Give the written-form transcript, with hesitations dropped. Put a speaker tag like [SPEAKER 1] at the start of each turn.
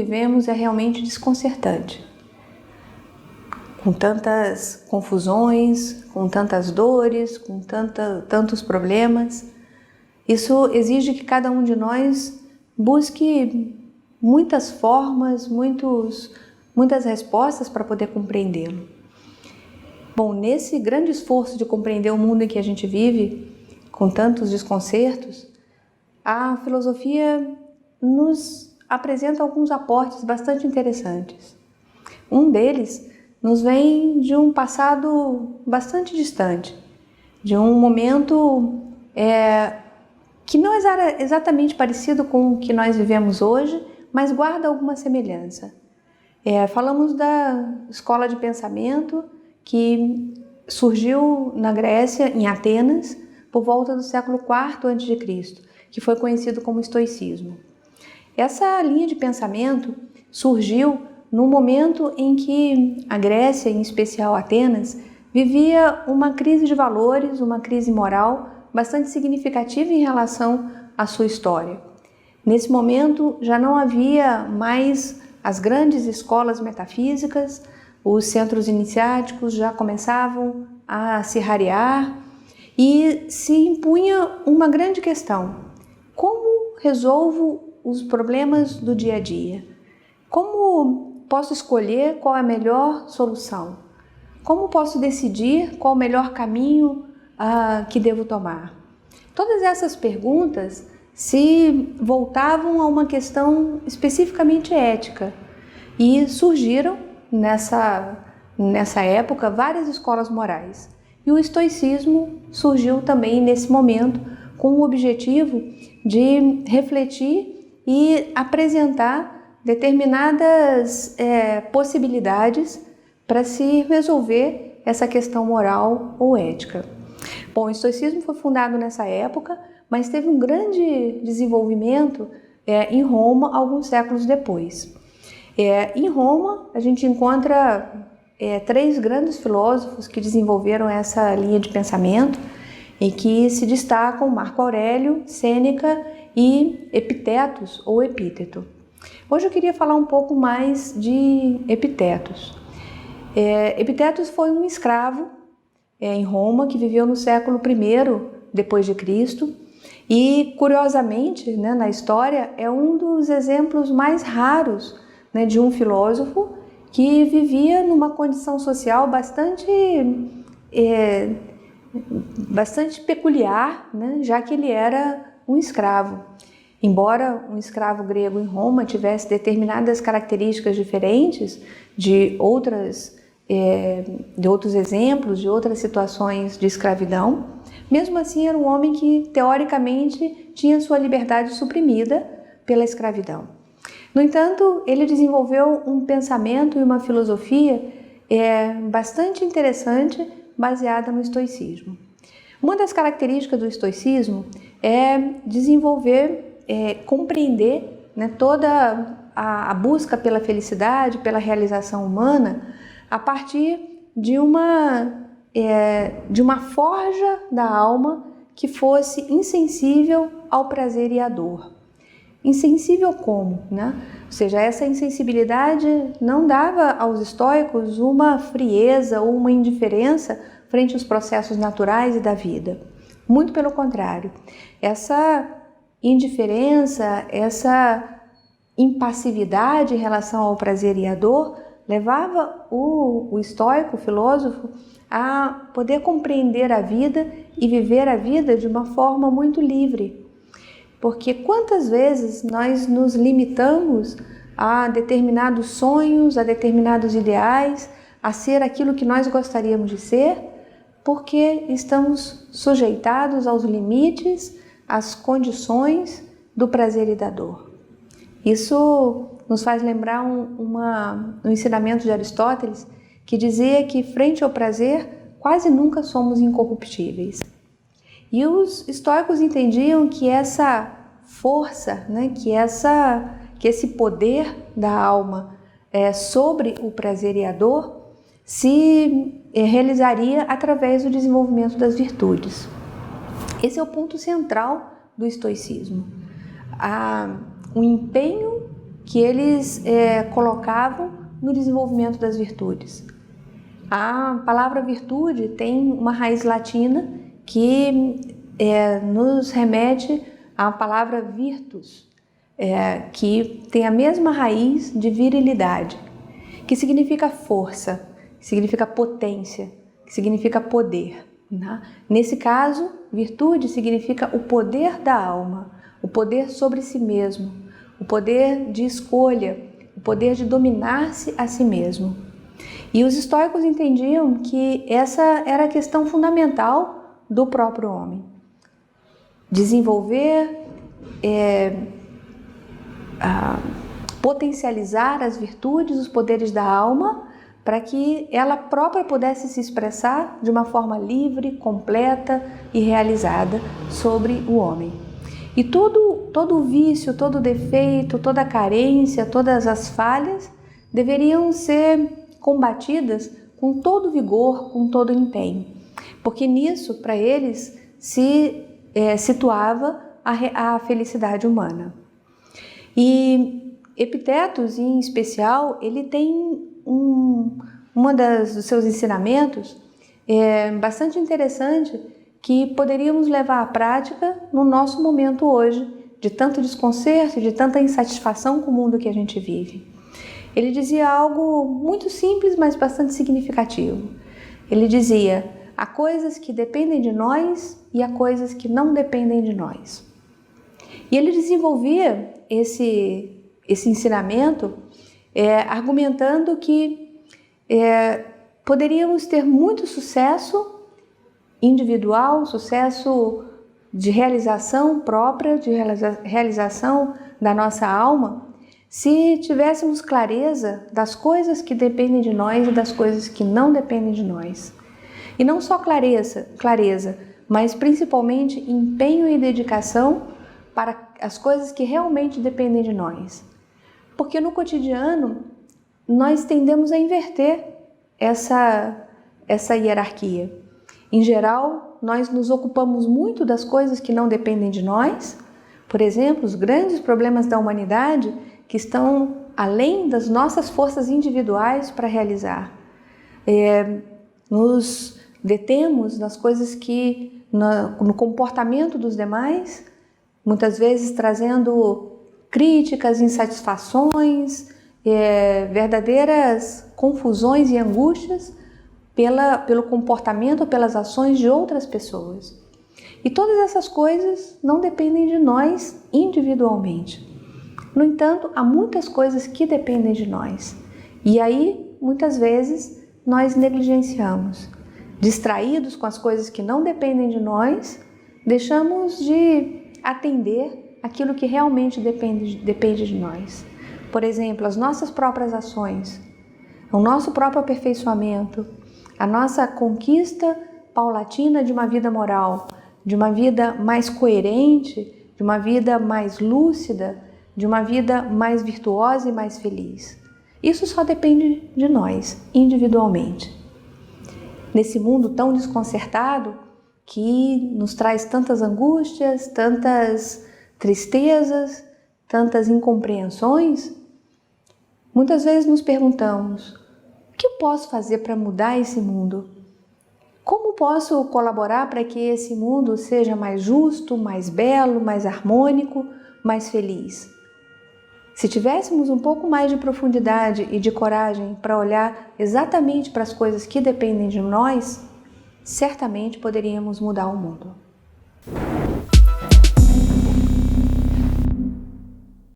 [SPEAKER 1] vivemos é realmente desconcertante. Com tantas confusões, com tantas dores, com tantos problemas. Isso exige que cada um de nós busque muitas formas, muitas respostas para poder compreendê-lo. Bom, nesse grande esforço de compreender o mundo em que a gente vive, com tantos desconcertos, a filosofia nos apresenta alguns aportes bastante interessantes. Um deles nos vem de um passado bastante distante, de um momento que não é exatamente parecido com o que nós vivemos hoje, mas guarda alguma semelhança. Falamos da escola de pensamento que surgiu na Grécia, em Atenas, por volta do século IV a.C., que foi conhecido como estoicismo. Essa linha de pensamento surgiu no momento em que a Grécia, em especial Atenas, vivia uma crise de valores, uma crise moral bastante significativa em relação à sua história. Nesse momento já não havia mais as grandes escolas metafísicas, os centros iniciáticos já começavam a se rarear e se impunha uma grande questão: como resolvo os problemas do dia a dia? Como posso escolher qual é a melhor solução? Como posso decidir qual o melhor caminho que devo tomar? Todas essas perguntas se voltavam a uma questão especificamente ética e surgiram nessa época várias escolas morais. E o estoicismo surgiu também nesse momento com o objetivo de refletir e apresentar determinadas possibilidades para se resolver essa questão moral ou ética. Bom, o estoicismo foi fundado nessa época, mas teve um grande desenvolvimento em Roma alguns séculos depois. Em Roma, a gente encontra três grandes filósofos que desenvolveram essa linha de pensamento e que se destacam: Marco Aurélio, Sêneca e Epictetus ou Epíteto. Hoje eu queria falar um pouco mais de Epictetus. Epictetus foi um escravo em Roma que viveu no século I depois de Cristo e, curiosamente, na história, é um dos exemplos mais raros de um filósofo que vivia numa condição social bastante peculiar, já que ele era um escravo. Embora um escravo grego em Roma tivesse determinadas características diferentes de outros exemplos, de outras situações de escravidão, mesmo assim era um homem que, teoricamente, tinha sua liberdade suprimida pela escravidão. No entanto, ele desenvolveu um pensamento e uma filosofia bastante interessante, baseada no estoicismo. Uma das características do estoicismo é desenvolver, compreender toda a busca pela felicidade, pela realização humana, a partir de uma forja da alma que fosse insensível ao prazer e à dor. Insensível como? Ou seja, essa insensibilidade não dava aos estoicos uma frieza ou uma indiferença frente aos processos naturais e da vida. Muito pelo contrário. Essa indiferença, essa impassividade em relação ao prazer e à dor levava o estoico, o filósofo, a poder compreender a vida e viver a vida de uma forma muito livre. Porque quantas vezes nós nos limitamos a determinados sonhos, a determinados ideais, a ser aquilo que nós gostaríamos de ser, porque estamos sujeitados aos limites, às condições do prazer e da dor. Isso nos faz lembrar um ensinamento de Aristóteles que dizia que, frente ao prazer, quase nunca somos incorruptíveis. E os estoicos entendiam que essa força, que esse poder da alma sobre o prazer e a dor se realizaria através do desenvolvimento das virtudes. Esse é o ponto central do estoicismo. O empenho que eles colocavam no desenvolvimento das virtudes. A palavra virtude tem uma raiz latina que nos remete à palavra virtus, que tem a mesma raiz de virilidade, que significa força, que significa potência, que significa poder. Né? Nesse caso, virtude significa o poder da alma, o poder sobre si mesmo, o poder de escolha, o poder de dominar-se a si mesmo. E os estoicos entendiam que essa era a questão fundamental do próprio homem. Desenvolver, potencializar as virtudes, os poderes da alma, para que ela própria pudesse se expressar de uma forma livre, completa e realizada sobre o homem. E todo o vício, todo o defeito, toda a carência, todas as falhas deveriam ser combatidas com todo vigor, com todo empenho, porque nisso, para eles, se situava a felicidade humana. E Epictetus, em especial, ele tem dos seus ensinamentos bastante interessante que poderíamos levar à prática no nosso momento hoje, de tanto desconcerto, de tanta insatisfação com o mundo que a gente vive. Ele dizia algo muito simples, mas bastante significativo. Ele dizia: há coisas que dependem de nós e há coisas que não dependem de nós. E ele desenvolvia esse ensinamento argumentando que poderíamos ter muito sucesso individual, sucesso de realização própria, de realização da nossa alma, se tivéssemos clareza das coisas que dependem de nós e das coisas que não dependem de nós. E não só clareza, mas principalmente empenho e dedicação para as coisas que realmente dependem de nós. Porque no cotidiano nós tendemos a inverter essa hierarquia. Em geral, nós nos ocupamos muito das coisas que não dependem de nós. Por exemplo, os grandes problemas da humanidade que estão além das nossas forças individuais para realizar. Nos detemos nas coisas que, no comportamento dos demais, muitas vezes trazendo críticas, insatisfações, verdadeiras confusões e angústias pelo comportamento, pelas ações de outras pessoas. E todas essas coisas não dependem de nós individualmente. No entanto, há muitas coisas que dependem de nós. E aí, muitas vezes, nós negligenciamos. Distraídos com as coisas que não dependem de nós, deixamos de atender aquilo que realmente depende de nós. Por exemplo, as nossas próprias ações, o nosso próprio aperfeiçoamento, a nossa conquista paulatina de uma vida moral, de uma vida mais coerente, de uma vida mais lúcida, de uma vida mais virtuosa e mais feliz. Isso só depende de nós, individualmente. Nesse mundo tão desconcertado, que nos traz tantas angústias, tantas tristezas, tantas incompreensões, muitas vezes nos perguntamos: o que eu posso fazer para mudar esse mundo? Como posso colaborar para que esse mundo seja mais justo, mais belo, mais harmônico, mais feliz? Se tivéssemos um pouco mais de profundidade e de coragem para olhar exatamente para as coisas que dependem de nós, certamente poderíamos mudar o mundo.